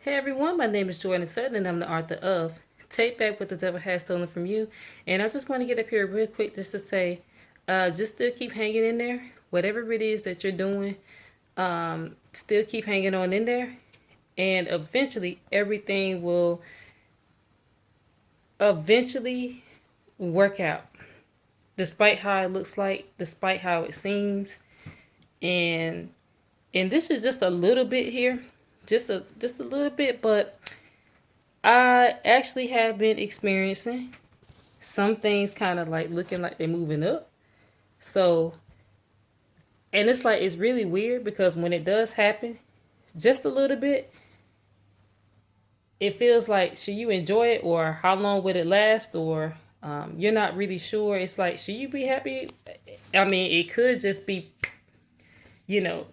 Hey everyone, my name is Jordan Sutton and I'm the author of Take Back What the Devil Has Stolen From You. And I just want to get up here real quick just to say, just still keep hanging in there. Whatever it is that you're doing, still keep hanging on in there. And eventually everything will eventually work out. Despite how it looks like, despite how it seems. And this is just a little bit here. Just a little bit, but I actually have been experiencing some things kind of like looking like they're moving up. So, and it's like it's really weird because when it does happen, just a little bit, it feels like should you enjoy it or how long would it last or you're not really sure. It's like should you be happy? I mean, it could just be, you know,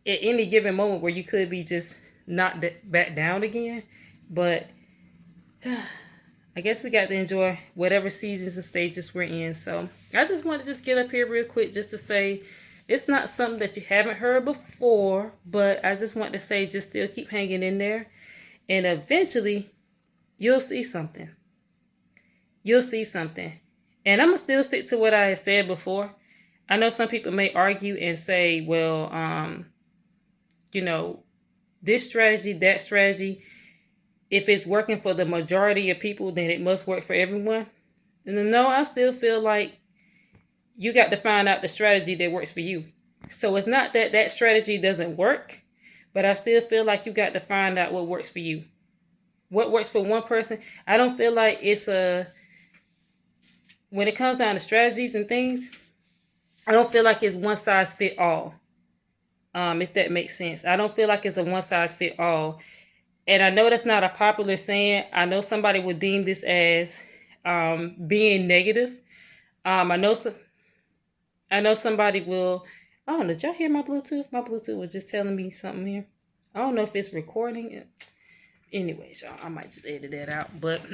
at any given moment where you could be just knocked back down again, but I guess we got to enjoy whatever seasons and stages we're in. So I just want to just get up here real quick just to say it's not something that you haven't heard before, but I just want to say just still keep hanging in there. And eventually you'll see something. You'll see something. And I'm going to still stick to what I had said before. I know some people may argue and say, well, you know, this strategy, that strategy, if it's working for the majority of people, then it must work for everyone. And no, I still feel like you got to find out the strategy that works for you. So it's not that that strategy doesn't work, but I still feel like you got to find out what works for you. What works for one person, I don't feel like it's when it comes down to strategies and things, I don't feel like it's one size fit all. If that makes sense. I don't feel like it's a one size fit all. And I know that's not a popular saying. I know somebody would deem this as being negative. I know I know somebody will. Oh, did y'all hear my Bluetooth? My Bluetooth was just telling me something here. I don't know if it's recording. Anyways, y'all, I might just edit that out. But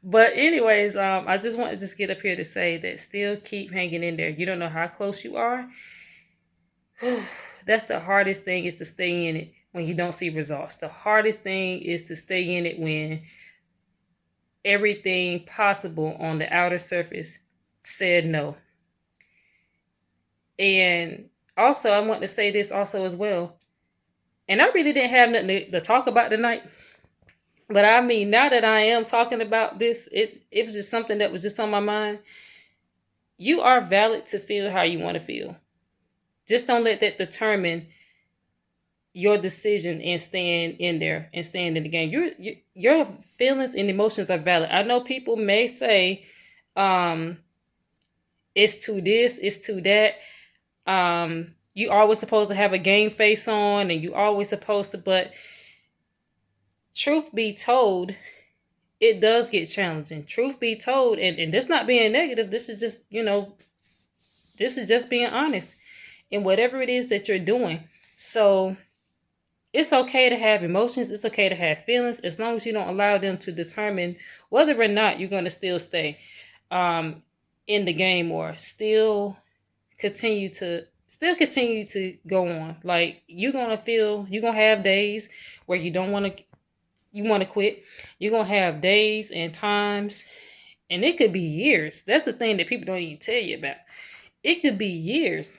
but anyways, I just want to just get up here to say that still keep hanging in there. You don't know how close you are. That's the hardest thing is to stay in it when you don't see results. The hardest thing is to stay in it when everything possible on the outer surface said no. And also, I want to say this also as well. And I really didn't have nothing to talk about tonight. But I mean, now that I am talking about this, it was just something that was just on my mind. You are valid to feel how you want to feel. Just don't let that determine your decision and staying in there and staying in the game. Your feelings and emotions are valid. I know people may say, um, it's to this, it's to that. You always supposed to have a game face on, and you always supposed to. But truth be told, it does get challenging. Truth be told, and this not being negative. This is just this is just being honest in whatever it is that you're doing. So it's okay to have emotions. It's okay to have feelings as long as you don't allow them to determine whether or not you're going to still stay in the game or continue to continue to go on. Like you're gonna have days where you want to quit. You're gonna have days and times, and it could be years. That's the thing that people don't even tell you about. It could be years.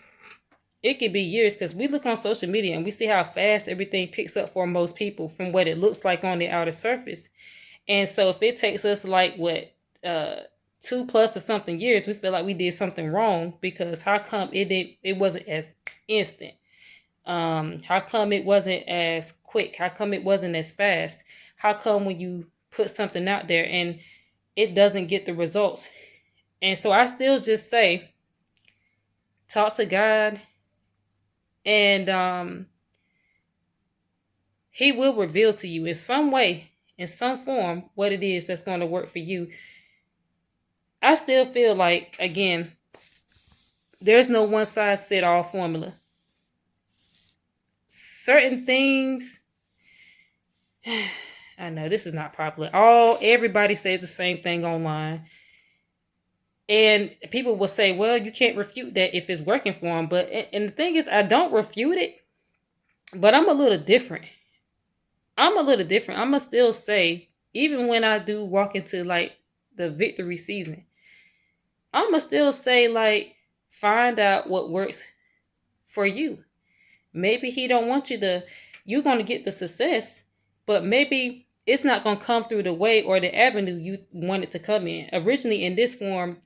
It could be years because we look on social media and we see how fast everything picks up for most people from what it looks like on the outer surface. And so if it takes us like what 2+ or something years, we feel like we did something wrong because how come it wasn't as instant? How come it wasn't as quick? How come it wasn't as fast? How come when you put something out there and it doesn't get the results? And so I still just say, talk to God, and He will reveal to you in some way, in some form, what it is that's going to work for you. I still feel like, again, there's no one size fit all formula. Certain things, I know this is not popular. Everybody says the same thing online. And people will say, well, you can't refute that if it's working for them. And the thing is, I don't refute it, but I'm a little different. I'm a little different. I'm going to still say, even when I do walk into like the victory season, I'm going to still say, like, find out what works for you. Maybe he don't want you to, you're going to get the success, but maybe it's not going to come through the way or the avenue you wanted to come in. Originally in this form,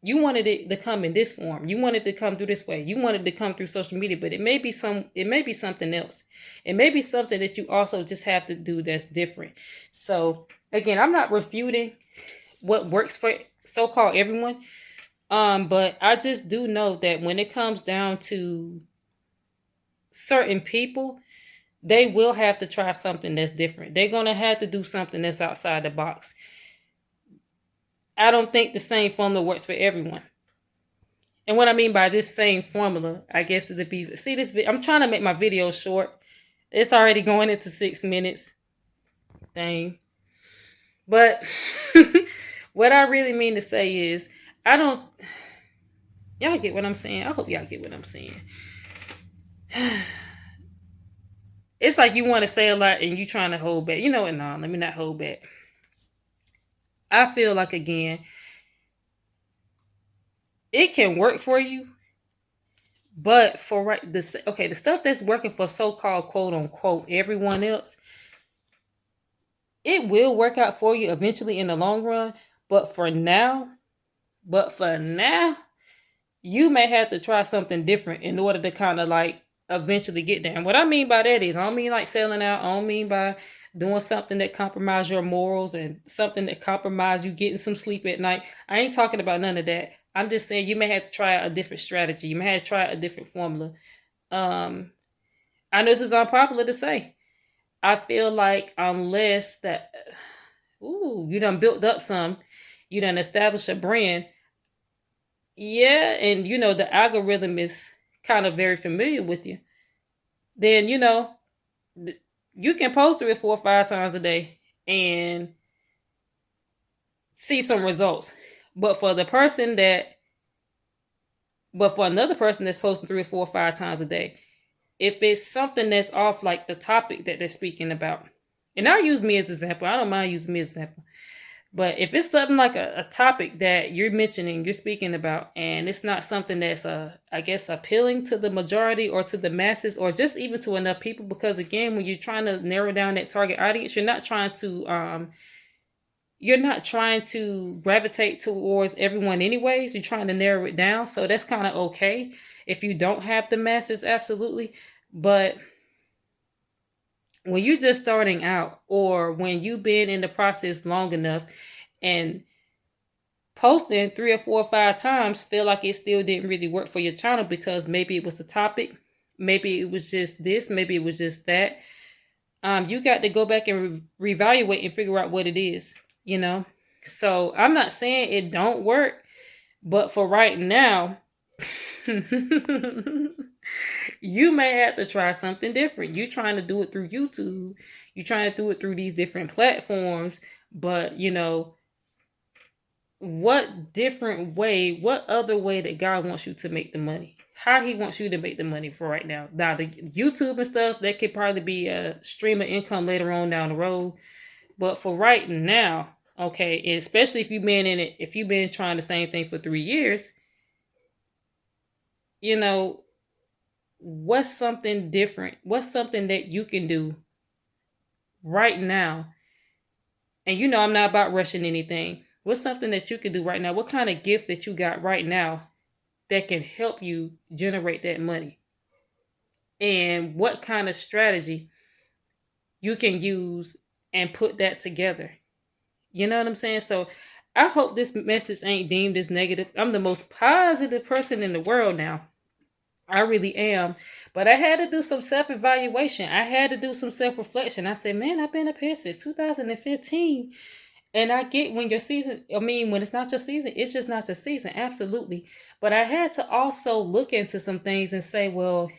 you wanted it to come in this form. You wanted to come through this way. You wanted to come through social media, but it may be something else. It may be something that you also just have to do that's different. So again, I'm not refuting what works for so-called everyone. But I just do know that when it comes down to certain people, they will have to try something that's different. They're going to have to do something that's outside the box. I don't think the same formula works for everyone. And what I mean by this same formula, I guess it'd be, see this, I'm trying to make my video short. It's already going into 6 minutes. Dang. But what I really mean to say is, I don't, y'all get what I'm saying? I hope y'all get what I'm saying. It's like you want to say a lot and you trying to hold back. You know what? No, let me not hold back. I feel like, again, it can work for you, but for the stuff that's working for so-called quote unquote everyone else, it will work out for you eventually in the long run. But for now, you may have to try something different in order to kind of like eventually get there. And what I mean by that is, I don't mean like selling out. I don't mean by doing something that compromise your morals and something that compromise you getting some sleep at night. I ain't talking about none of that. I'm just saying you may have to try a different strategy. You may have to try a different formula. I know this is unpopular to say. I feel like unless that, you done built up some, you done established a brand, yeah, and the algorithm is kind of very familiar with you, then you can post 3 or 4 or 5 times a day and see some results. But for another person that's posting 3 or 4 or 5 times a day, if it's something that's off like the topic that they're speaking about, and I'll use me as an example. I don't mind using me as an example. But if it's something like a topic that you're mentioning, you're speaking about, and it's not something that's, I guess, appealing to the majority or to the masses or just even to enough people, because again, when you're trying to narrow down that target audience, you're not trying to gravitate towards everyone anyways. You're trying to narrow it down. So that's kind of okay if you don't have the masses, absolutely. But when you're just starting out, or when you've been in the process long enough and posting 3 or 4 or 5 times feel like it still didn't really work for your channel, because maybe it was the topic, maybe it was just this, maybe it was just that, you got to go back and reevaluate and figure out what it is. So I'm not saying it don't work, but for right now, you may have to try something different. You're trying to do it through YouTube. You're trying to do it through these different platforms. But, what other way that God wants you to make the money? How he wants you to make the money for right now. Now, the YouTube and stuff, that could probably be a stream of income later on down the road. But for right now, okay, and especially if you've been in it, if you've been trying the same thing for 3 years, what's something different? What's something that you can do right now? And I'm not about rushing anything. What's something that you can do right now? What kind of gift that you got right now that can help you generate that money? And what kind of strategy you can use and put that together? You know what I'm saying? So I hope this message ain't deemed as negative. I'm the most positive person in the world now. I really am. But I had to do some self-evaluation. I had to do some self-reflection. I said, man, I've been up here since 2015. And I get when when it's not your season, it's just not your season. Absolutely. But I had to also look into some things and say, well,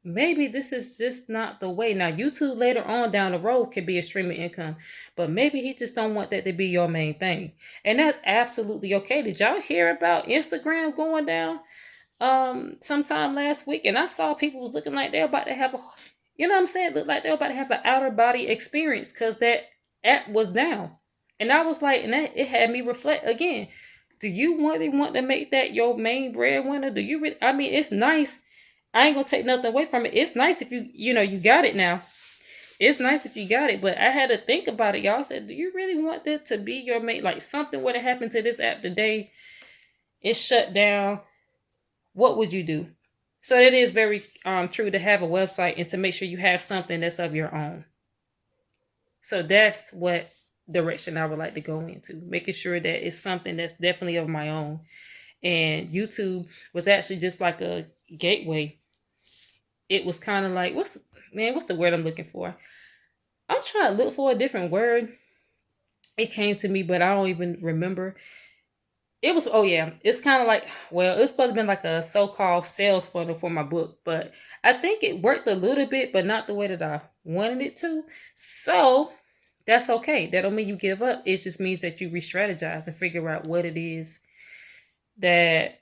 maybe this is just not the way. Now, YouTube later on down the road could be a stream of income, but maybe he just don't want that to be your main thing. And that's absolutely okay. Did y'all hear about Instagram going down sometime last week? And I saw people was looking like they're about to have You know what I'm saying? Looked like they were about to have an outer body experience because that app was down. And I was like, and that, it had me reflect again. Do you really want to make that your main breadwinner? Do you really? I mean, it's nice. I ain't gonna take nothing away from it. It's nice if you got it now. It's nice if you got it, but I had to think about it. Y'all said, do you really want that to be your main? Like something would have happened to this app today. It's shut down. What would you do? So it is very true to have a website and to make sure you have something that's of your own. So that's what direction I would like to go into, making sure that it's something that's definitely of my own. And YouTube was actually just like a gateway. It was kind of like, what's the word I'm looking for? I'm trying to look for a different word. It came to me, but I don't even remember. It was, oh yeah, it's kind of like, well, it's supposed to be like a so-called sales funnel for my book, but I think it worked a little bit, but not the way that I wanted it to. So that's okay. That don't mean you give up. It just means that you re-strategize and figure out what it is that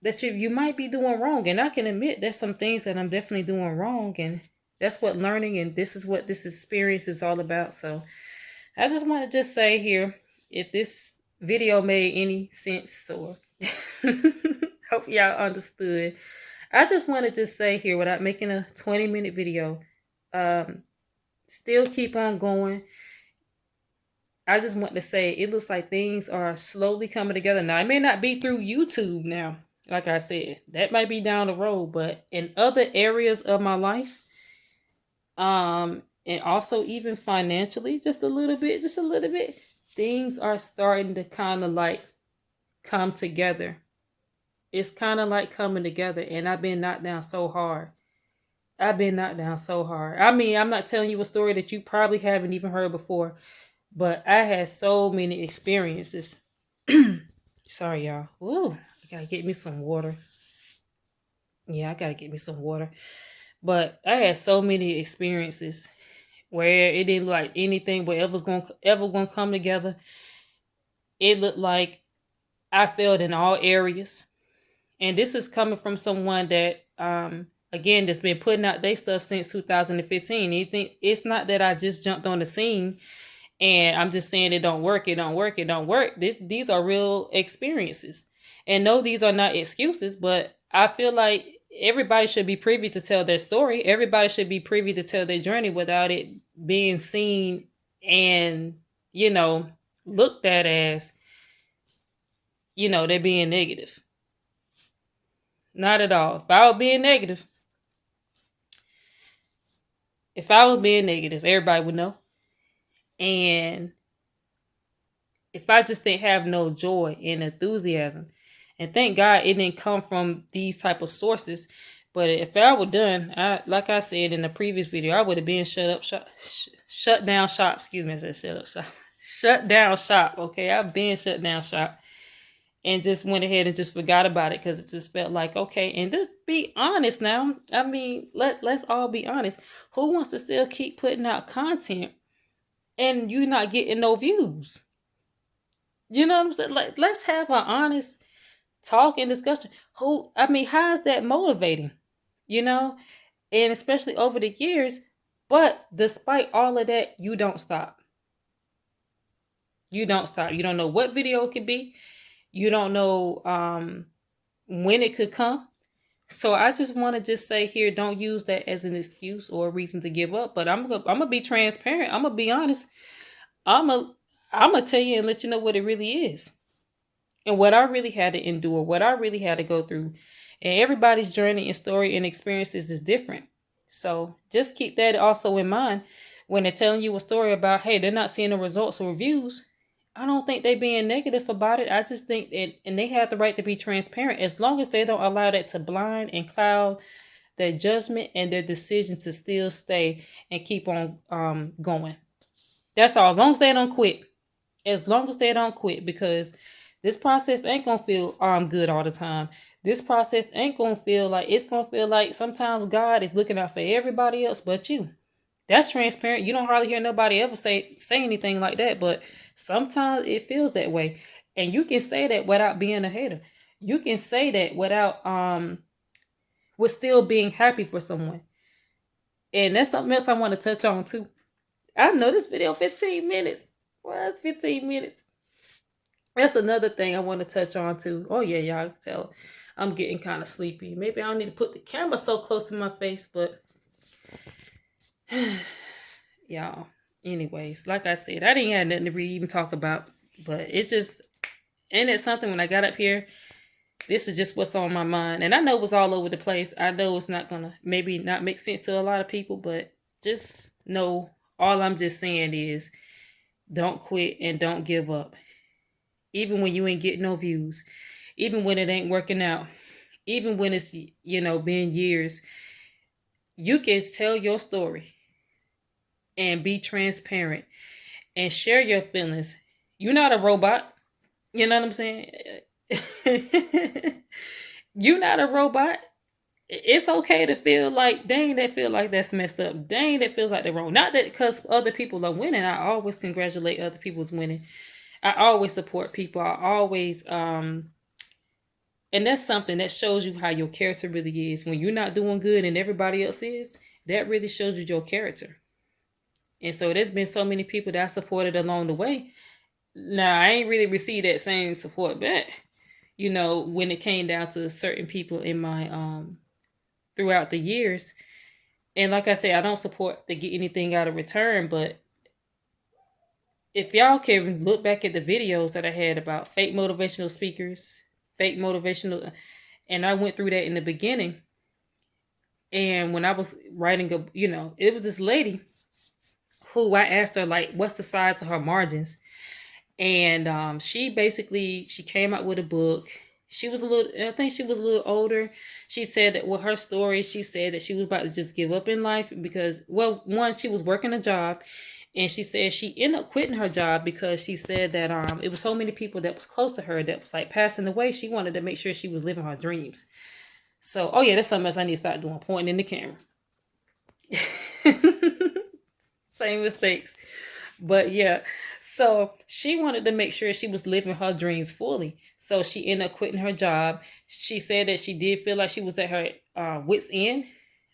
that you might be doing wrong. And I can admit there's some things that I'm definitely doing wrong, and that's what learning and this is what this experience is all about. So I just want to just say here, if this video made any sense or hope y'all understood, I just wanted to say here without making a 20-minute video, still keep on going. I just want to say it looks like things are slowly coming together. Now, it may not be through YouTube now, like I said, that might be down the road, but in other areas of my life, and also even financially, just a little bit, things are starting to kind of like come together. It's kind of like coming together, and I've been knocked down so hard. I mean, I'm not telling you a story that you probably haven't even heard before, but I had so many experiences. Sorry, y'all. Ooh, I gotta get me some water. Yeah, I gotta get me some water. But I had so many experiences where it didn't look like anything but ever gonna come together. It looked like I failed in all areas. And this is coming from someone that again that's been putting out their stuff since 2015. It's not that I just jumped on the scene and I'm just saying it don't work, it don't work, it don't work. These are real experiences. And no, these are not excuses, but I feel like everybody should be privy to tell their story. Everybody should be privy to tell their journey without it being seen and, looked at as, they're being negative. Not at all. If I was being negative, everybody would know. And if I just didn't have no joy and enthusiasm, and thank God it didn't come from these type of sources. But if I were done, like I said in the previous video, I would have been shut down shop. Excuse me, I said shut up shop. Shut down shop. Okay, I've been shut down shop. And just went ahead and just forgot about it because it just felt like, okay, and just be honest now. I mean, let's all be honest. Who wants to still keep putting out content and you not getting no views? You know what I'm saying? Like, let's have an honest talk and discussion. How is that motivating? You know? And especially over the years. But despite all of that, you don't stop. You don't stop. You don't know what video it could be. You don't know when it could come. So I just want to just say here, don't use that as an excuse or a reason to give up. But I'm gonna be transparent. I'm gonna be honest. I'm gonna tell you and let you know what it really is, and what I really had to endure, what I really had to go through. And everybody's journey and story and experiences is different. So just keep that also in mind when they're telling you a story about, hey, they're not seeing the results or reviews. I don't think they're being negative about it. I just think that, and they have the right to be transparent as long as they don't allow that to blind and cloud their judgment and their decision to still stay and keep on going. That's all. As long as they don't quit. As long as they don't quit, because this process ain't gonna feel good all the time. This process ain't gonna feel like, it's gonna feel like sometimes God is looking out for everybody else but you. That's transparent. You don't hardly hear nobody ever say anything like that, but sometimes it feels that way. And you can say that without being a hater. You can say that without with still being happy for someone. And that's something else I want to touch on too. I know this video 15 minutes. Well, it's 15 minutes. That's another thing I want to touch on too. Oh yeah, y'all can tell I'm getting kind of sleepy. Maybe I don't need to put the camera so close to my face, but y'all. Anyways, like I said, I didn't have nothing to really even talk about, but it's just, and it's something when I got up here. This is just what's on my mind, and I know it was all over the place. I know it's not gonna maybe not make sense to a lot of people, but just know all I'm just saying is don't quit and don't give up, even when you ain't getting no views, even when it ain't working out, even when it's been years. You can tell your story and be transparent and share your feelings. You're not a robot. You know what I'm saying? You're not a robot. It's okay to feel like, dang, that feel like that's messed up. Dang, that feels like they're wrong. Not that because other people are winning. I always congratulate other people's winning. I always support people. I always and that's something that shows you how your character really is. When you're not doing good and everybody else is, that really shows you your character. And so there's been so many people that I supported along the way. Now I ain't really received that same support back. When it came down to certain people in my throughout the years. And like I said, I don't support to get anything out of return, but if y'all can look back at the videos that I had about fake motivational speakers, fake motivational, and I went through that in the beginning. And when I was writing it was this lady who I asked her, like, what's the size of her margins? And she came out with a book. I think she was a little older. She said that with her story, she said that she was about to just give up in life because, well, one, she was working a job, and she said she ended up quitting her job because she said that it was so many people that was close to her that was like passing away. She wanted to make sure she was living her dreams. So, oh yeah, that's something else I need to start doing, pointing in the camera. Same mistakes. But yeah, so she wanted to make sure she was living her dreams fully. So she ended up quitting her job. She said that she did feel like she was at her wit's end.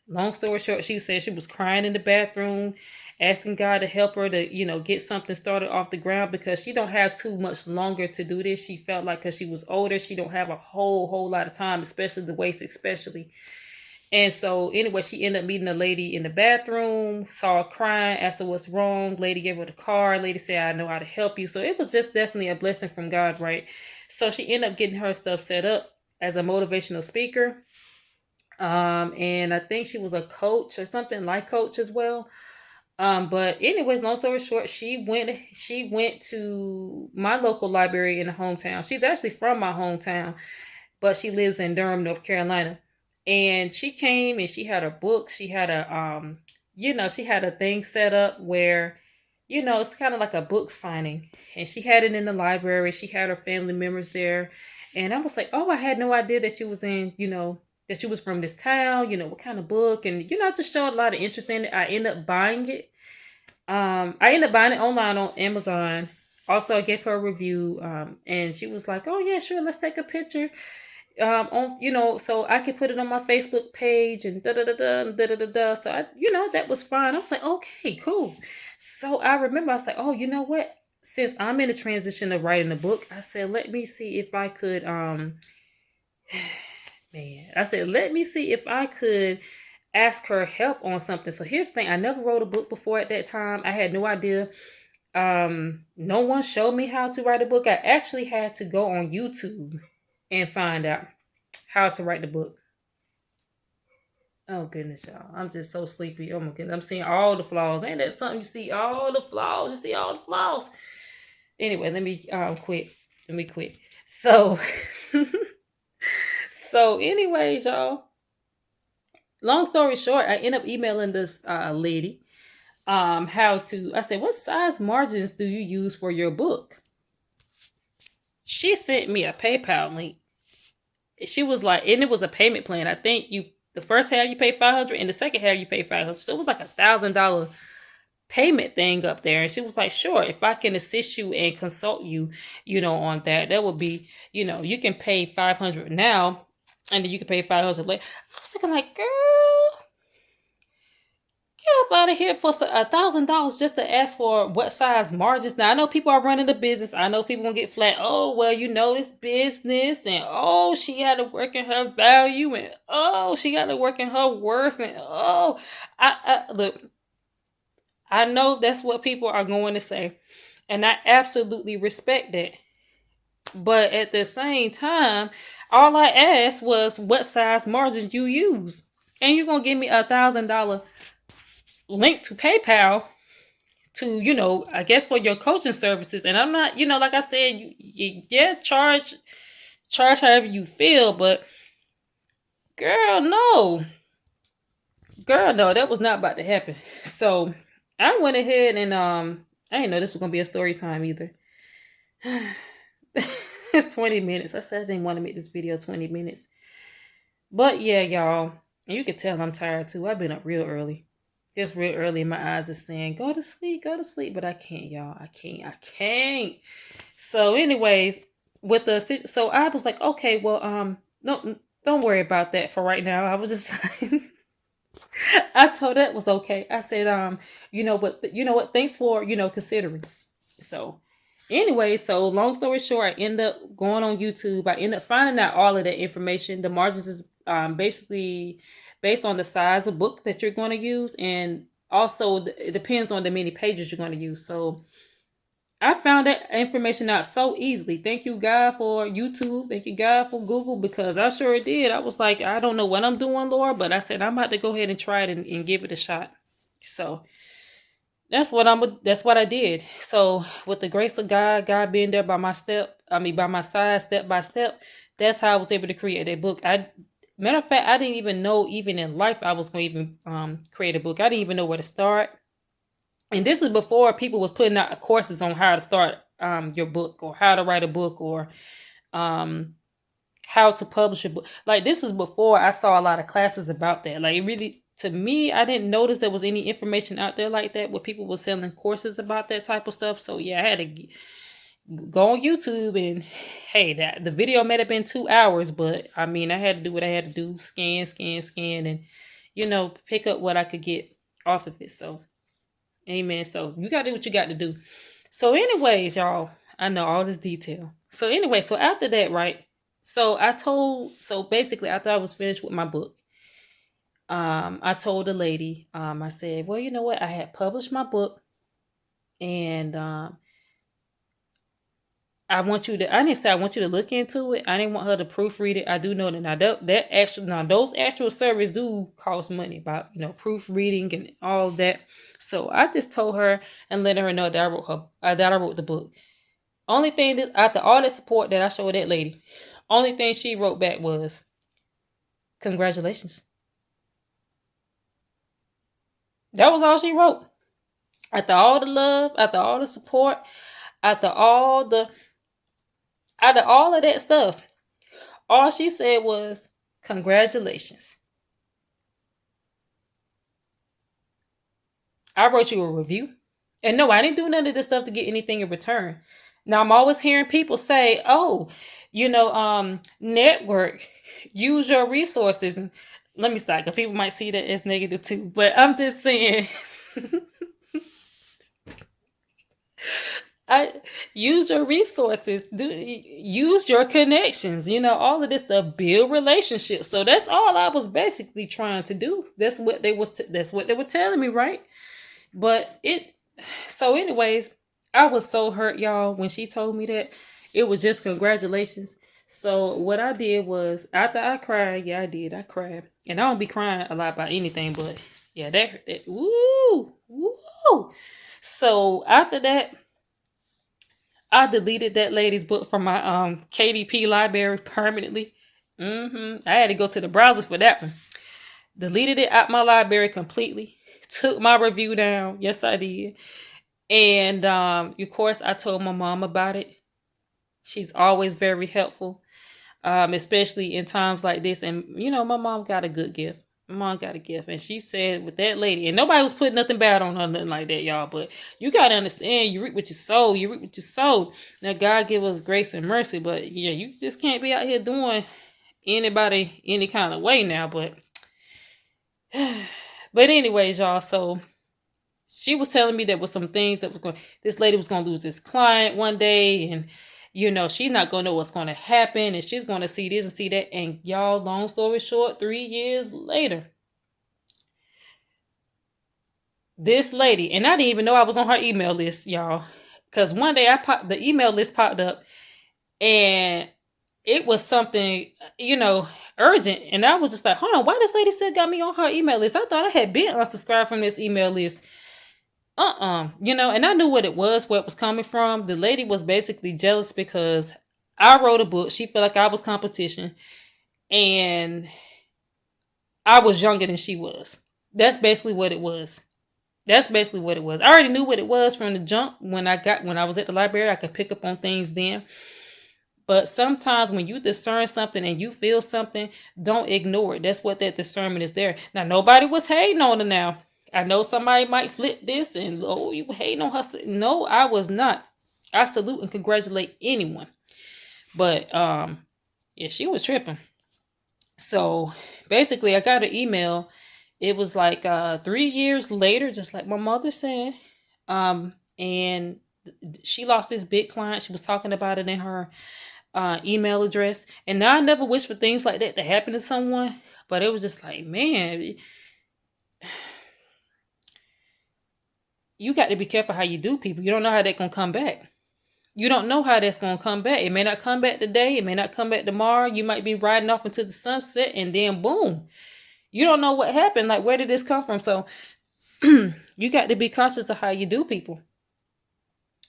Long story short, she said she was crying in the bathroom, asking God to help her to, get something started off the ground because she don't have too much longer to do this. She felt like because she was older, she don't have a whole lot of time, especially the waist, especially. And so anyway, she ended up meeting a lady in the bathroom, saw her crying, asked her what's wrong. Lady gave her the card. Lady said, I know how to help you. So it was just definitely a blessing from God, right? So she ended up getting her stuff set up as a motivational speaker. And I think she was a coach or something, life coach as well. But anyways, long story short, she went to my local library in the hometown. She's actually from my hometown, but she lives in Durham, North Carolina. And she came and she had a book. She had she had a thing set up where, it's kind of like a book signing. And she had it in the library. She had her family members there. And I was like, oh, I had no idea that you was in, that you was from this town, what kind of book. And, I just showed a lot of interest in it. I ended up buying it. I ended up buying it online on Amazon. Also, I gave her a review, and she was like, "Oh yeah, sure, let's take a picture." On so I could put it on my Facebook page and da da da da da da da da. So that was fine. I was like, okay, cool. So I remember I was like, oh, you know what? Since I'm in the transition of writing a book, I said, let me see if I could man, I said, let me see if I could ask her help on something. So here's the thing. I never wrote a book before at that time. I had no idea. No one showed me how to write a book. I actually had to go on YouTube and find out how to write the book. Oh goodness, y'all. I'm just so sleepy. Oh my goodness. I'm seeing all the flaws. Ain't that something? You see all the flaws. You see all the flaws. Anyway, let me quit. Let me quit. So so anyways, y'all. Long story short, I end up emailing this lady how to, I said, what size margins do you use for your book? She sent me a PayPal link. She was like, and it was a payment plan. I think the first half you pay $500 and the second half you pay $500. So it was like $1,000 payment thing up there. And she was like, sure, if I can assist you and consult you, on that would be, you can pay $500 now and then you can pay $500 later. I was thinking like, girl, out of here for $1,000 just to ask for what size margins. Now I know people are running the business. I know people gonna get flat. Oh well, it's business, and oh she had to work in her value, and oh she got to work in her worth, and oh I look. I know that's what people are going to say, and I absolutely respect that. But at the same time, all I asked was what size margins you use, and you're gonna give me $1,000 link to PayPal to, I guess for your coaching services. And I'm not, like I said, yeah, charge however you feel, but girl, no, that was not about to happen. So I went ahead and I didn't know this was gonna be a story time either. It's 20 minutes. I said I didn't want to make this video 20 minutes. But yeah, y'all. And you can tell I'm tired too. I've been up real early. It's real early. My eyes are saying, go to sleep, go to sleep. But I can't, y'all. I can't. So, anyways, so I was like, okay, well, no, don't worry about that for right now. I was just I told that was okay. I said, you know what? Thanks for, considering. So anyway, so long story short, I end up going on YouTube. I end up finding out all of that information. The margins is basically based on the size of book that you're going to use, and also it depends on the many pages you're going to use. So I found that information out so easily. Thank you, God, for YouTube. Thank you, God, for Google, because I sure did. I was like, I don't know what I'm doing, Lord, but I said I'm about to go ahead and try it and give it a shot. So that's what I did. So with the grace of God being there by by my side, step by step, that's how I was able to create a book. Matter of fact, I didn't even know, even in life, I was going to even create a book. I didn't even know where to start. And this is before people was putting out courses on how to start your book, or how to write a book, or um, how to publish a book. Like, this is before I saw a lot of classes about that. Like, it really, to me, I didn't notice there was any information out there like that where people were selling courses about that type of stuff. So yeah, I had to go on YouTube, and hey, that the video might have been 2 hours, but I mean, I had to do what I had to do, scan, and pick up what I could get off of it. So amen. So you gotta do what you got to do. So anyways, y'all, I know all this detail. So anyway, so after that, right? So basically after I was finished with my book, I told the lady, I said, well, you know what? I had published my book, and I didn't say I want you to look into it. I didn't want her to proofread it. I do know that now those actual surveys do cost money, about, proofreading and all that. So I just told her and let her know that I wrote the book. Only thing that, after all the support that I showed that lady, only thing she wrote back was, congratulations. That was all she wrote. After all the love, after all the support, after all of that stuff, all she said was, congratulations. I wrote you a review. And no, I didn't do none of this stuff to get anything in return. Now I'm always hearing people say, oh, network, use your resources. Let me stop, because people might see that as negative too. But I'm just saying, I use your resources, use your connections, all of this stuff, build relationships. So that's all I was basically trying to do. That's what they were telling me, right? But so anyways, I was so hurt, y'all, when she told me that. It was just congratulations. So what I did was, after I cried, yeah, I did. I cried. And I don't be crying a lot about anything, but yeah, that woo. So after that, I deleted that lady's book from my KDP library permanently. I had to go to the browser for that one. Deleted it out my library completely. Took my review down. Yes, I did. And of course, I told my mom about it. She's always very helpful, especially in times like this. And my mom got a good gift. My mom got a gift, and she said with that lady, and nobody was putting nothing bad on her, nothing like that, y'all. But you gotta understand, you reap what you sow. You reap what you sow. Now, God give us grace and mercy, but yeah, you just can't be out here doing anybody any kind of way now. But anyways, y'all. So she was telling me there was some things that was going. This lady was going to lose this client one day, and she's not going to know what's going to happen, and she's going to see this and see that. And y'all, long story short, 3 years later, this lady, and I didn't even know I was on her email list, y'all, because one day the email list popped up, and it was something, urgent, and I was just like, hold on, why this lady still got me on her email list? I thought I had been unsubscribed from this email list. And I knew what it was, where it was coming from. The lady was basically jealous because I wrote a book. She felt like I was competition, and I was younger than she was. That's basically what it was. That's basically what it was. I already knew what it was from the jump. When I was at the library, I could pick up on things then. But sometimes when you discern something and you feel something, don't ignore it. That's what that discernment is there. Now, nobody was hating on her now. I know somebody might flip this and, oh, you hating on her. No, I was not. I salute and congratulate anyone. But yeah, she was tripping. So basically I got an email. It was like 3 years later, just like my mother said. And she lost this big client. She was talking about it in her email address. And now I never wish for things like that to happen to someone. But it was just like, man, you got to be careful how you do people. You don't know how they're going to come back. You don't know how that's going to come back. It may not come back today. It may not come back tomorrow. You might be riding off into the sunset and then boom. You don't know what happened. Like, where did this come from? So you got to be cautious of how you do people.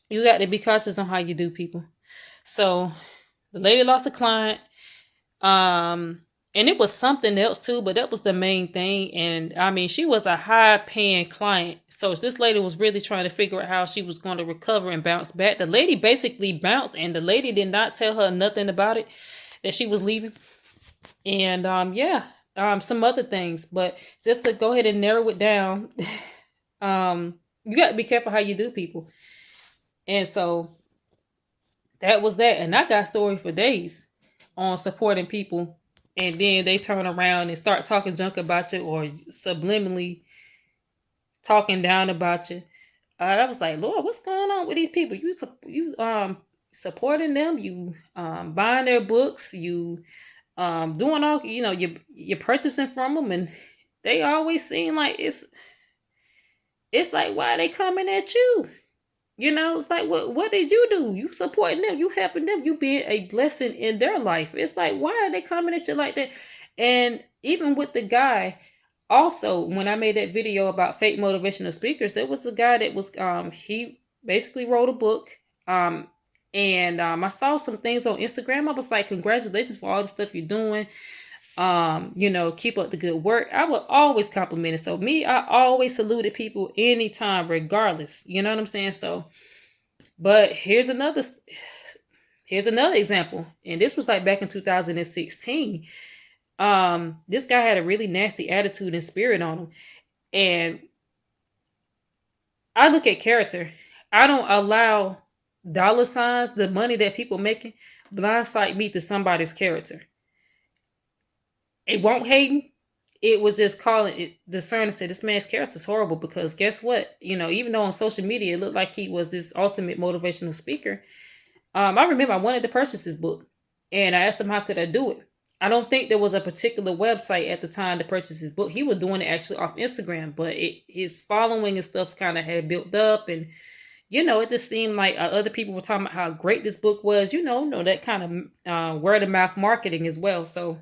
You got to be cautious on how you do people. So the lady lost a client. And it was something else too, but that was the main thing. And I mean, she was a high paying client. So this lady was really trying to figure out how she was going to recover and bounce back. The lady basically bounced, and the lady did not tell her nothing about it, that she was leaving. And some other things. But just to go ahead and narrow it down, you got to be careful how you do people. And so that was that. And I got story for days on supporting people, and then they turn around and start talking junk about you or subliminally talking down about you. I was like, Lord, what's going on with these people? You supporting them, you buying their books, you doing all, you're purchasing from them, and they always seem like it's like, why are they coming at you? It's like, what did you do? You supporting them, you helping them, you being a blessing in their life. It's like, why are they coming at you like that? And even with the guy, also, when I made that video about fake motivational speakers, there was a guy that was he basically wrote a book. And I saw some things on Instagram. I was like, congratulations for all the stuff you're doing. Keep up the good work. I would always compliment it. So I always saluted people anytime, regardless. You know what I'm saying? So, but here's another example. And this was like back in 2016. This guy had a really nasty attitude and spirit on him. And I look at character. I don't allow dollar signs, the money that people making, blindside me to somebody's character. It won't hate. It was just calling it, discerning, said this man's character is horrible, because guess what? Even though on social media it looked like he was this ultimate motivational speaker. I remember I wanted to purchase his book, and I asked him how could I do it. I don't think there was a particular website at the time to purchase his book. He was doing it actually off Instagram, but his following and stuff kind of had built up, and it just seemed like other people were talking about how great this book was. That kind of word of mouth marketing as well. So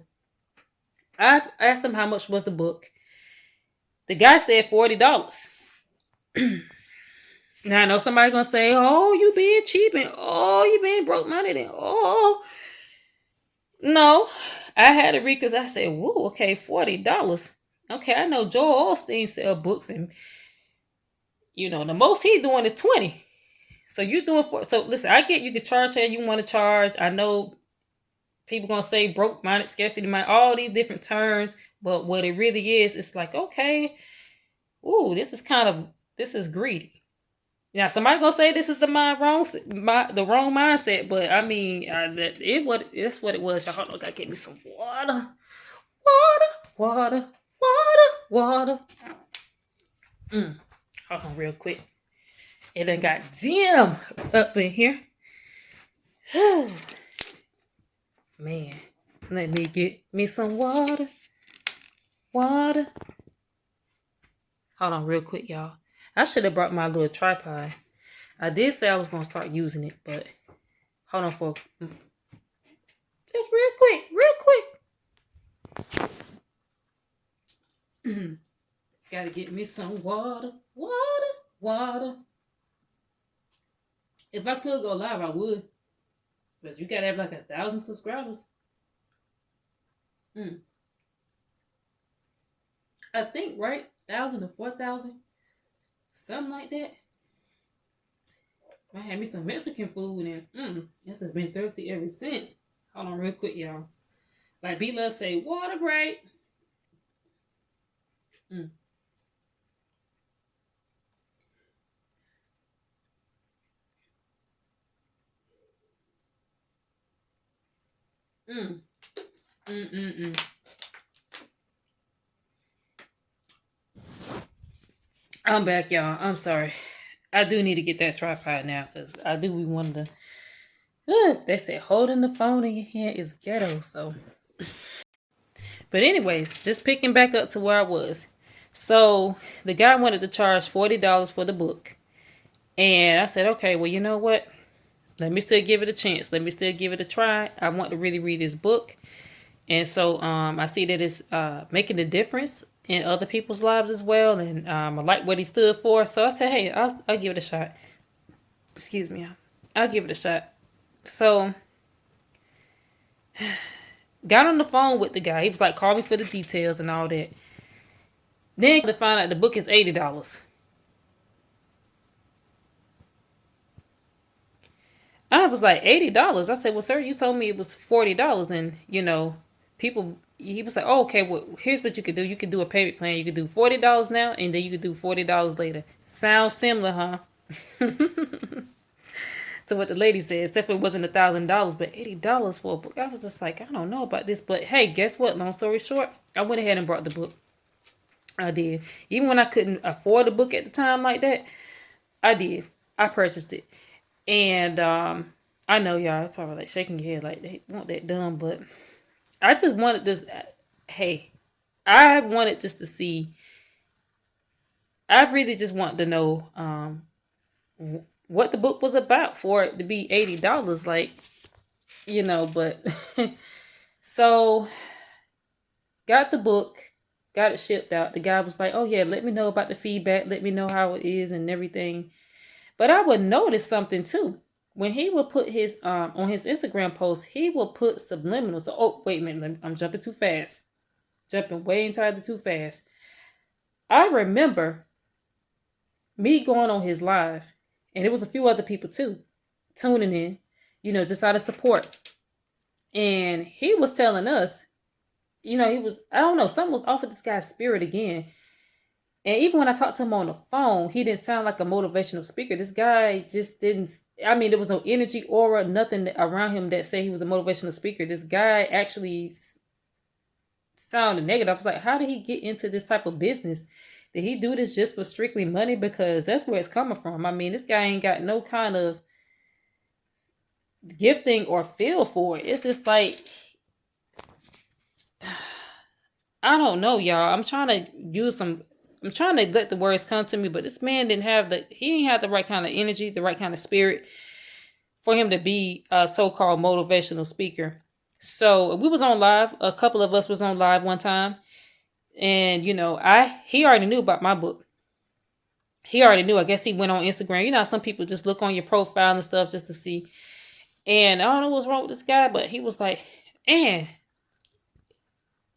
I asked him how much was the book. The guy said $40. Now I know somebody's gonna say, "Oh, you being cheap, and oh, you being broke minded, and oh." No, I had to read, because I said, "Whoa, okay, $40. Okay, I know Joel Osteen sell books, and the most he doing is 20. So you doing so listen, I get you can charge how you want to charge. I know people gonna say broke minded, scarcity minded, all these different terms, but what it really is, it's like, okay, ooh, this is greedy. Now somebody gonna say this is the wrong mindset, but I mean that's what it was. Y'all, hold on, gotta get me some water. Water. Hold on real quick. It done got dim up in here. Man, let me get me some water. Water. Hold on real quick, y'all. I should have brought my little tripod. I did say I was going to start using it, but hold on for just real quick. Gotta get me some water. If I could go live, I would. But you gotta have like 1,000 subscribers. I think, right? 1,000 to 4,000. Something like that. I had me some Mexican food and this has been thirsty ever since. Hold on real quick, y'all. Like B-Love say, water break. I'm back, y'all. I'm sorry. I do need to get that tripod now because I do be wanting to. They said holding the phone in your hand is ghetto, so. But anyways, just picking back up to where I was. So the guy wanted to charge $40 for the book. And I said, okay, well, you know what? Let me still give it a chance. Let me still give it a try. I want to really read this book. And so I see that it's making a difference in other people's lives as well. And I like what he stood for. So I said, hey, I'll give it a shot. Excuse me. I'll give it a shot. So got on the phone with the guy. He was like, call me for the details and all that. Then to find out the book is $80. I was like, $80? I said, well, sir, you told me it was $40. And, people, he was like, oh, okay, well, here's what you could do. You could do a payment plan. You could do $40 now, and then you could do $40 later. Sounds similar, huh? To what the lady said, except for it wasn't $1,000, but $80 for a book. I was just like, I don't know about this. But hey, guess what? Long story short, I went ahead and brought the book. I did. Even when I couldn't afford a book at the time like that, I did. I purchased it. And I know y'all probably like shaking your head like they want that done, but I just wanted this. Hey, I wanted just to see. I really just wanted to know what the book was about for it to be $80. Like, but so got the book, got it shipped out. The guy was like, oh yeah, let me know about the feedback. Let me know how it is and everything. But I would notice something too. When he would put his on his Instagram post, he will put subliminals. So, oh, wait a minute, I'm jumping too fast. Jumping way entirely too fast. I remember me going on his live, and it was a few other people too, tuning in, just out of support. And he was telling us, he was, I don't know, something was off of this guy's spirit again. And even when I talked to him on the phone, he didn't sound like a motivational speaker. This guy just didn't, there was no energy, aura, nothing around him that said he was a motivational speaker. This guy actually sounded negative. I was like, how did he get into this type of business? Did he do this just for strictly money? Because that's where it's coming from. This guy ain't got no kind of gifting or feel for it. It's just like, I don't know, y'all. I'm trying to let the words come to me, but this man didn't have the right kind of energy, the right kind of spirit for him to be a so-called motivational speaker. So we was on live. A couple of us was on live one time. And, he already knew about my book. He already knew. I guess he went on Instagram. Some people just look on your profile and stuff just to see. And I don't know what's wrong with this guy, but he was like, and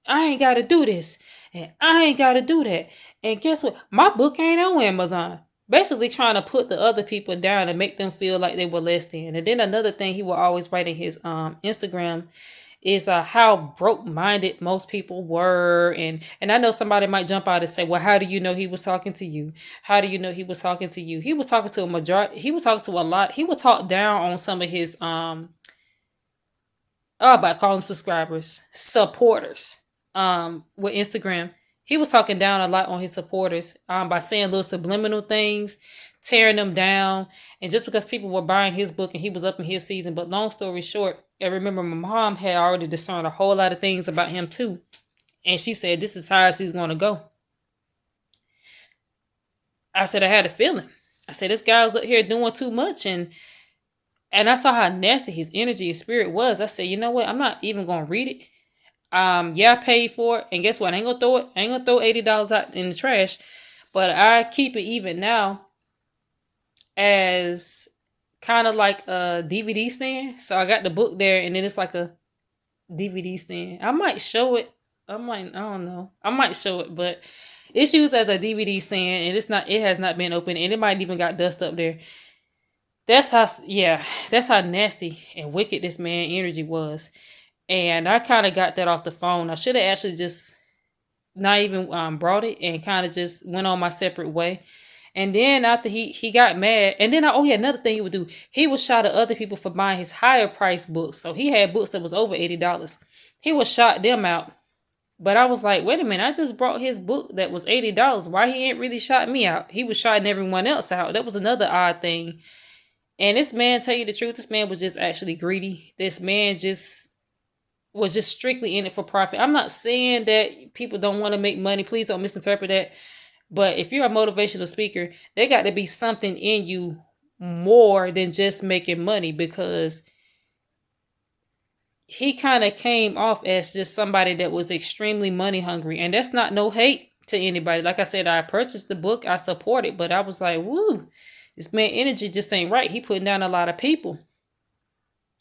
I ain't got to do this. And I ain't got to do that. And guess what? My book ain't on Amazon. Basically trying to put the other people down and make them feel like they were less than. And then another thing he will always write in his Instagram is how broke-minded most people were. And I know somebody might jump out and say, well, how do you know he was talking to you? How do you know he was talking to you? He was talking to a majority. He was talking to a lot. He would talk down on some of his, about call them subscribers, supporters, with Instagram. he was talking down a lot on his supporters by saying little subliminal things, tearing them down. And just because people were buying his book and he was up in his season. But long story short, I remember my mom had already discerned a whole lot of things about him too. And she said, this is how he's going to go. I said, I had a feeling. I said, this guy was up here doing too much. And I saw how nasty his energy and spirit was. I said, you know what? I'm not even going to read it. Yeah, I paid for it. And guess what? I ain't gonna throw it. I ain't gonna throw $80 out in the trash. But I keep it even now as kind of like a DVD stand. So I got the book there, and then it's like a DVD stand. I might show it. I don't know. I might show it, but it's used as a DVD stand, and it has not been opened, and it might even got dust up there. That's how nasty and wicked this man energy was. And I kind of got that off the phone. I should have actually just not even brought it and kind of just went on my separate way. And then after he got mad, and then another thing he would do, he would shout at other people for buying his higher price books. So he had books that was over $80. He would shout them out. But I was like, wait a minute, I just brought his book that was $80. Why he ain't really shot me out? He was shouting everyone else out. That was another odd thing. And this man, tell you the truth, this man was just actually greedy. This man was just strictly in it for profit. I'm not saying that people don't want to make money. Please don't misinterpret that. But if you're a motivational speaker, there got to be something in you more than just making money, because he kind of came off as just somebody that was extremely money hungry. And that's not no hate to anybody. Like I said, I purchased the book. I support it. But I was like, woo, this man energy just ain't right. He putting down a lot of people.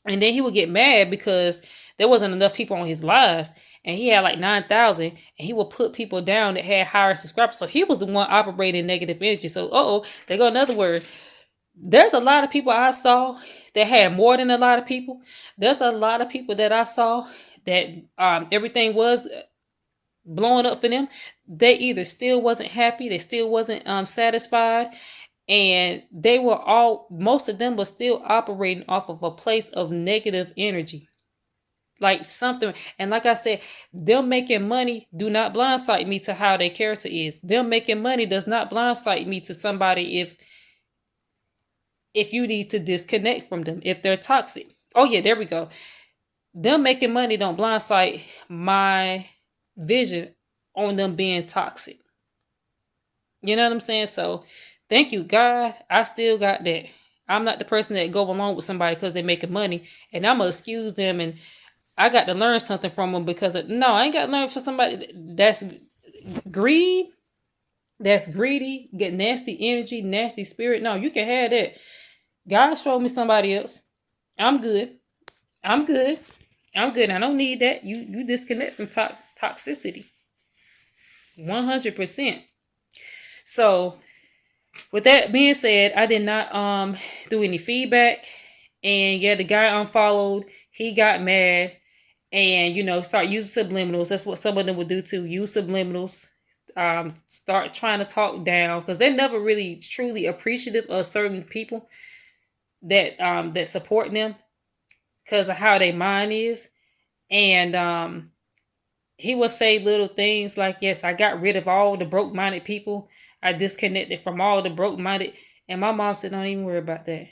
And then he would get mad because there wasn't enough people on his live. And he had like 9,000. And he would put people down that had higher subscribers. So he was the one operating negative energy. So, there go another word. There's a lot of people I saw that had more than a lot of people. There's a lot of people that I saw that everything was blowing up for them. They either still wasn't happy. They still wasn't satisfied. And most of them were still operating off of a place of negative energy. Like something, and like I said, them making money do not blindside me to how their character is. Them making money does not blindside me to somebody if you need to disconnect from them, if they're toxic. Oh yeah, there we go. Them making money don't blindside my vision on them being toxic. You know what I'm saying? So thank you, God. I still got that. I'm not the person that go along with somebody because they're making money, and I'm gonna excuse them, and I got to learn something from them no, I ain't got to learn from somebody that's greed, that's greedy, get nasty energy, nasty spirit. No, you can have that. God showed me somebody else. I'm good. I'm good. I'm good. I don't need that. You disconnect from toxicity. 100%. So with that being said, I did not do any feedback. And yeah, the guy unfollowed. He got mad. And, start using subliminals. That's what some of them would do too. Use subliminals. Start trying to talk down. Because they're never really truly appreciative of certain people that support them. Because of how their mind is. And he would say little things like, yes, I got rid of all the broke-minded people. I disconnected from all the broke-minded. And my mom said, don't even worry about that.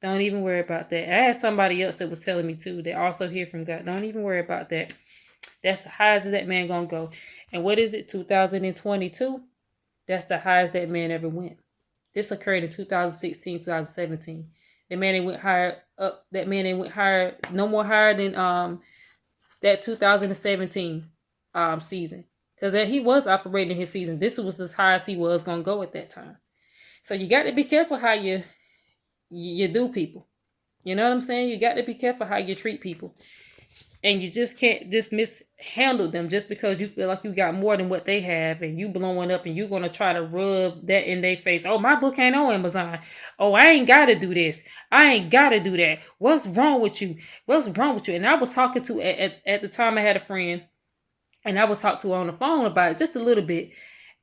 Don't even worry about that. I had somebody else that was telling me too, that also hear from God. Don't even worry about that. That's the highest that man gonna go. And what is it, 2022? That's the highest that man ever went. This occurred in 2016, 2017. That man ain't went higher up. That man ain't went higher, no more higher than that 2017 season. Because he was operating his season. This was as high as he was gonna go at that time. So you got to be careful how you do people. You know what I'm saying? You got to be careful how you treat people. And you just can't just mishandle them just because you feel like you got more than what they have and you blowing up and you're going to try to rub that in their face. Oh, my book ain't on Amazon. Oh, I ain't got to do this. I ain't got to do that. What's wrong with you? What's wrong with you? And I was talking to, at the time I had a friend, and I would talk to her on the phone about it just a little bit.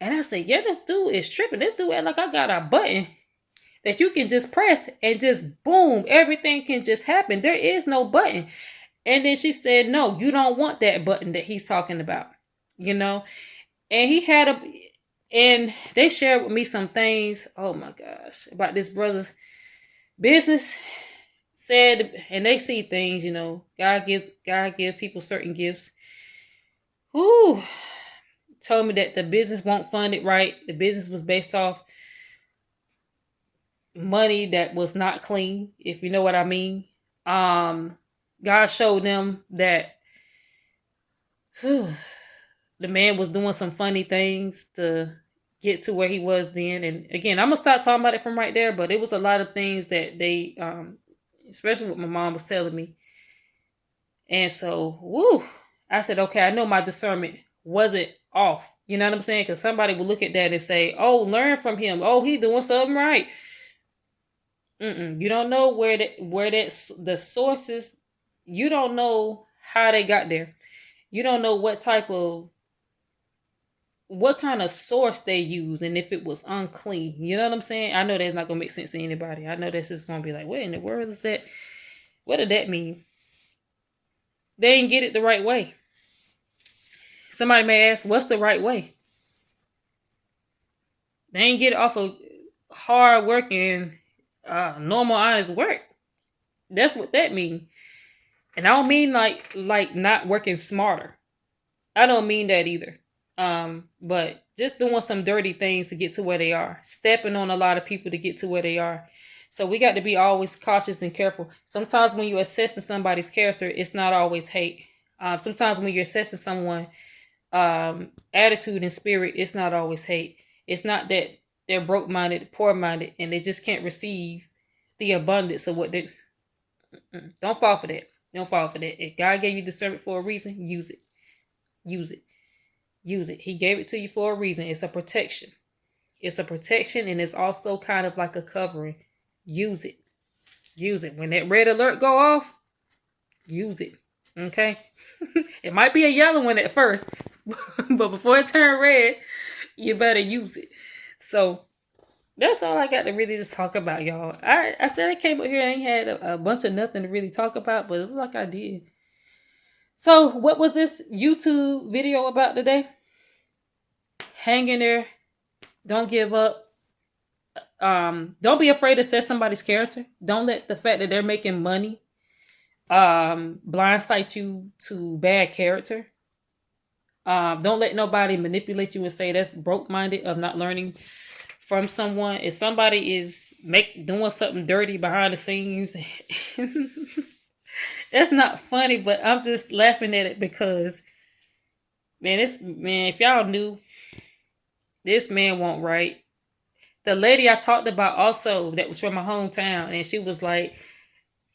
And I said, yeah, this dude is tripping. This dude act like I got a button that you can just press and just boom, everything can just happen. There is no button. And then she said, no, you don't want that button that he's talking about, And and they shared with me some things. Oh my gosh, about this brother's business. Said, and they see things. God give people certain gifts. Whoo, told me that the business won't fund it right. The business was based off money that was not clean, if you know what I mean. Um, God showed them that the man was doing some funny things to get to where he was then. And again, I'm gonna stop talking about it from right there, but it was a lot of things that they especially what my mom was telling me. And so, woo, I said, okay, I know my discernment wasn't off. You know what I'm saying? Because somebody will look at that and say, oh, learn from him. Oh, he doing something right. You don't know the sources. You don't know how they got there. You don't know what kind of source they use, and if it was unclean. You know what I'm saying? I know that's not gonna make sense to anybody. I know that's just gonna be like, what in the world is that? What did that mean? They didn't get it the right way. Somebody may ask, what's the right way? They ain't get it off of hard work and normal honest work. That's what that means. And I don't mean like not working smarter. I don't mean that either. But just doing some dirty things to get to where they are, stepping on a lot of people to get to where they are. So we got to be always cautious and careful. Sometimes when you're assessing somebody's character, it's not always hate. Sometimes when you're assessing someone, attitude and spirit, it's not always hate. It's not that they're broke minded, poor minded, and they just can't receive the abundance of what they. Don't fall for that. Don't fall for that. If God gave you discernment for a reason, use it. Use it. Use it. He gave it to you for a reason. It's a protection. It's a protection, and it's also kind of like a covering. Use it. Use it. When that red alert go off, use it. Okay? It might be a yellow one at first, but before it turn red, you better use it. So that's all I got to really just talk about, y'all. I said I came up here and ain't had a bunch of nothing to really talk about, but it looked like I did. So what was this YouTube video about today? Hang in there. Don't give up. Don't be afraid to assess somebody's character. Don't let the fact that they're making money blindside you to bad character. Don't let nobody manipulate you and say that's broke minded of not learning from someone. If somebody is doing something dirty behind the scenes, that's not funny, but I'm just laughing at it because if y'all knew, this man won't right. The lady I talked about also that was from my hometown, and she was like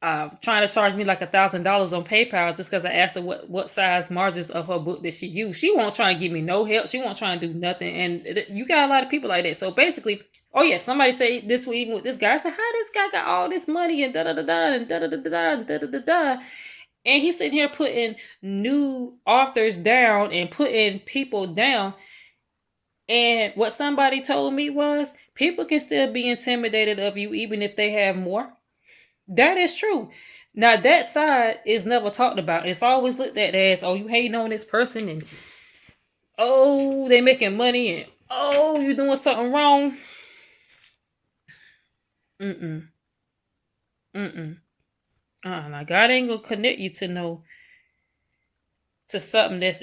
trying to charge me like $1,000 on PayPal just because I asked her what size margins of her book that she used. She won't try and give me no help. She won't try and do nothing. And you got a lot of people like that. So basically, oh yeah, somebody say this week even with this guy. I said, how this guy got all this money and da da da da and da da da da and da da da da. And he's sitting here putting new authors down and putting people down. And what somebody told me was people can still be intimidated of you even if they have more. That is true. Now that side is never talked about. It's always looked at as, oh, you hating on this person, and oh, they making money, and oh, you doing something wrong. Mm-mm. Mm-mm. Now God ain't gonna connect you to something that's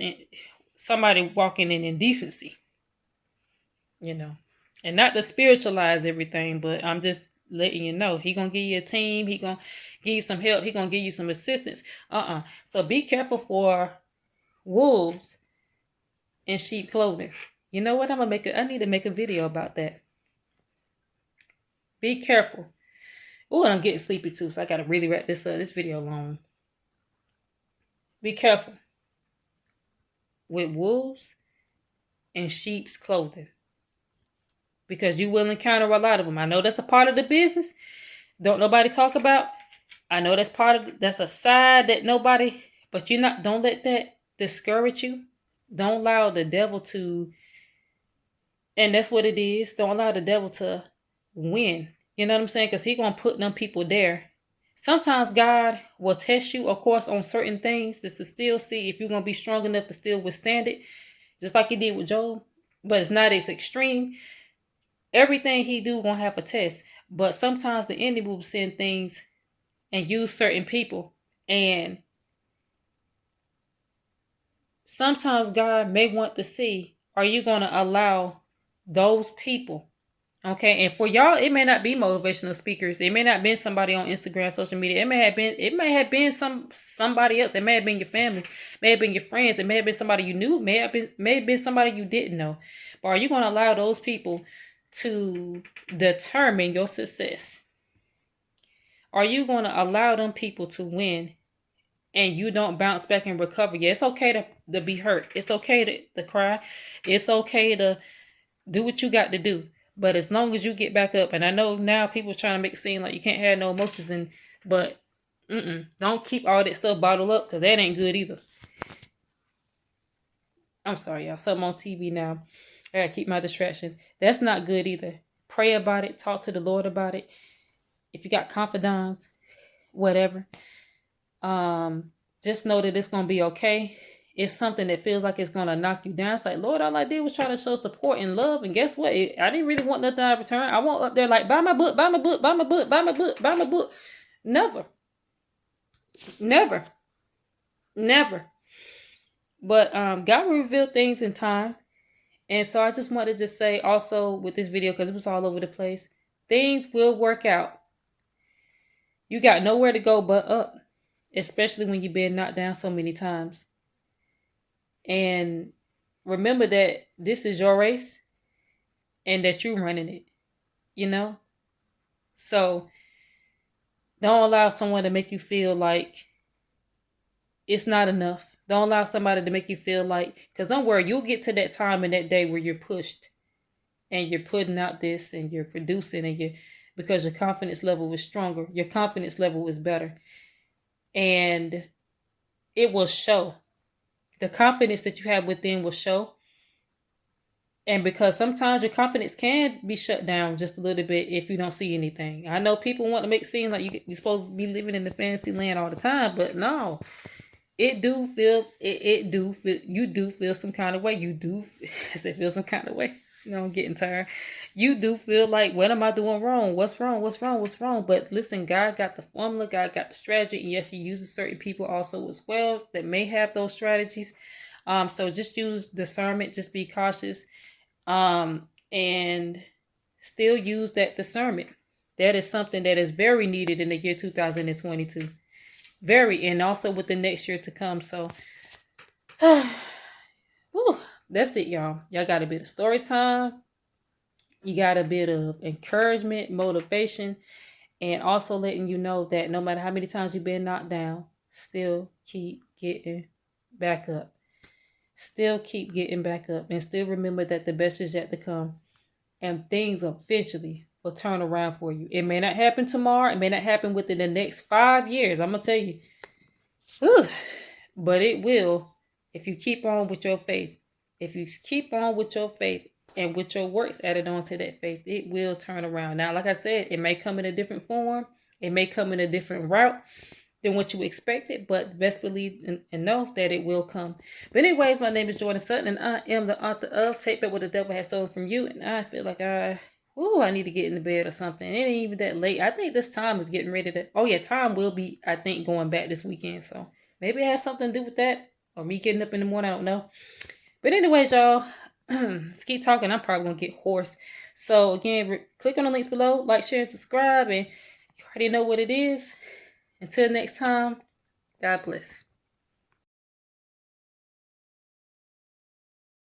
somebody walking in indecency. And not to spiritualize everything, but I'm just letting you know he gonna give you a team. He gonna give you some help. He gonna give you some assistance. So be careful for wolves in sheep clothing. You know what? I need to make a video about that. Be careful. Oh, I'm getting sleepy too, so I gotta really wrap this video long. Be careful with wolves in sheep's clothing, because you will encounter a lot of them. I know that's a part of the business. Don't nobody talk about. I know that's a side that nobody, but don't let that discourage you. Don't allow the devil to, and that's what it is. Don't allow the devil to win. You know what I'm saying? Because he's going to put them people there. Sometimes God will test you, of course, on certain things just to still see if you're going to be strong enough to still withstand it. just like he did with Job, but it's not as extreme. Everything he do gonna have a test, but sometimes the enemy will send things and use certain people, and sometimes God may want to see, are you gonna allow those people? Okay, and for y'all, it may not be motivational speakers. It may not been somebody on Instagram, social media. It may have been somebody else. It may have been your family, may have been your friends. It may have been somebody you knew. May have been somebody you didn't know. But are you going to allow those people to determine your success? Are you going to allow them people to win, and you don't bounce back and recover? Yeah, it's okay to be hurt. It's okay to cry. It's okay to do what you got to do. But as long as you get back up, and I know now people are trying to make it seem like you can't have no emotions, but don't keep all that stuff bottled up, because that ain't good either. I'm sorry, y'all. Something on TV now. I gotta keep my distractions. That's not good either. Pray about it. Talk to the Lord about it. If you got confidants, whatever, just know that it's gonna be okay. It's something that feels like it's gonna knock you down. It's like, Lord, all I did was try to show support and love, and guess what? I didn't really want nothing out of return. I want up there like, buy my book, buy my book, buy my book, buy my book, buy my book. Never, never, never. But God will reveal things in time, and so I just wanted to say also with this video, because it was all over the place, things will work out. You got nowhere to go but up, especially when you've been knocked down so many times. And remember that this is your race and that you're running it, you know? So don't allow someone to make you feel like it's not enough. Don't allow somebody to make you feel like, because don't worry, you'll get to that time in that day where you're pushed and you're putting out this and you're producing, and because your confidence level is stronger, your confidence level is better, and it will show. The confidence that you have within will show. And because sometimes your confidence can be shut down just a little bit if you don't see anything. I know people want to make it seem like you're supposed to be living in the fantasy land all the time, but no. It do feel you do feel some kind of way. You do feel some kind of way. You know, I'm getting tired. You do feel like, what am I doing wrong? What's wrong? What's wrong? What's wrong? But listen, God got the formula. God got the strategy. And yes, he uses certain people also as well that may have those strategies. So just use discernment. Just be cautious. And still use that discernment. That is something that is very needed in the year 2022. Very, and also with the next year to come. So, that's it, y'all. Y'all got a bit of story time. You got a bit of encouragement, motivation, and also letting you know that no matter how many times you've been knocked down, still keep getting back up. Still keep getting back up, and still remember that the best is yet to come, and things eventually will turn around for you. It may not happen tomorrow. It may not happen within the next 5 years. I'm going to tell you. But it will if you keep on with your faith. If you keep on with your faith and with your works added on to that faith, it will turn around. Now, like I said, it may come in a different form. It may come in a different route than what you expected, but best believe and know that it will come. But anyways, my name is Jordan Sutton, and I am the author of Take Back What the Devil Has Stolen From You. And I feel like I need to get in the bed or something. It ain't even that late. I think this time is getting ready to, time will be, I think, going back this weekend. So maybe it has something to do with that, or me getting up in the morning, I don't know. But anyways, y'all, if you keep talking, I'm probably going to get hoarse. So again, click on the links below, like, share, and subscribe, and you already know what it is. Until next time, God bless.